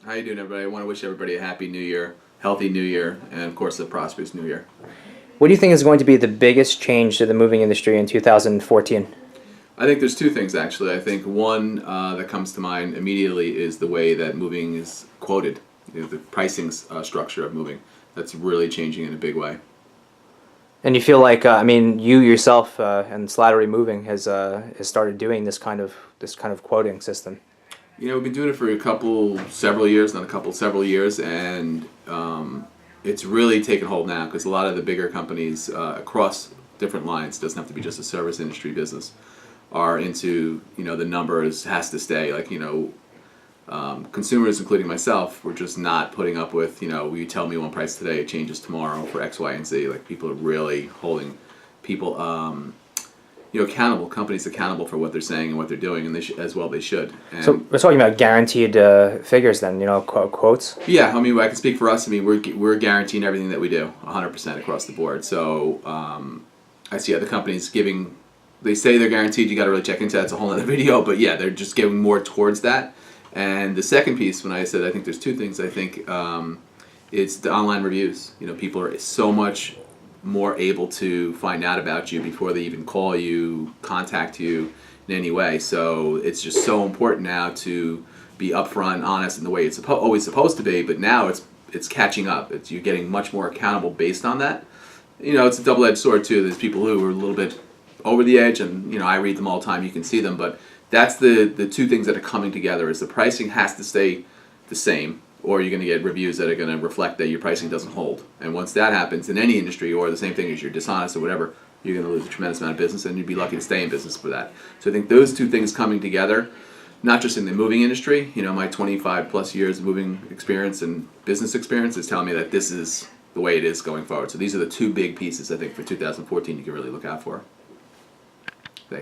How you doing, everybody? I want to wish everybody a happy new year, healthy new year, and of course a prosperous new year. What do you think is going to be the biggest change to the moving industry in 2014? I think there's two things actually. I think one that comes to mind immediately is the way that moving is quoted, the pricing structure of moving. That's really changing in a big way. And you feel like, you yourself and Slattery Moving has started doing this kind of quoting system. We've been doing it for several years, several years, and it's really taken hold now because a lot of the bigger companies across different lines, doesn't have to be just a service industry business, are into, the numbers has to stay. Like, consumers, including myself, we're just not putting up with, you tell me one price today, it changes tomorrow for X, Y, and Z. Like, people are really holding people, accountable, companies accountable for what they're saying and what they're doing, and as well they should. And So we're talking about guaranteed figures then, quotes? yeah, I mean, I can speak for us. I mean, we're guaranteeing everything that we do, 100% across the board. So I see other companies giving. They say they're guaranteed. You got to really check into that. It's a whole other video. But yeah, they're just giving more towards that. And the second piece, when I said I think there's two things. I think it's the online reviews. People are so much more able to find out about you before they even call you, contact you in any way. So it's just so important now to be upfront, honest in the way it's always supposed to be. But now it's catching up. You're getting much more accountable based on that. It's a double-edged sword too. There's people who are a little bit over the edge, and I read them all the time. You can see them, but that's the two things that are coming together. Is the pricing has to stay the same, or you're going to get reviews that are going to reflect that your pricing doesn't hold. And once that happens in any industry, or the same thing as you're dishonest or whatever, you're going to lose a tremendous amount of business, and you'd be lucky to stay in business for that. So I think those two things coming together, not just in the moving industry, my 25 plus years of moving experience and business experience is telling me that this is the way it is going forward. So these are the two big pieces I think for 2014 you can really look out for.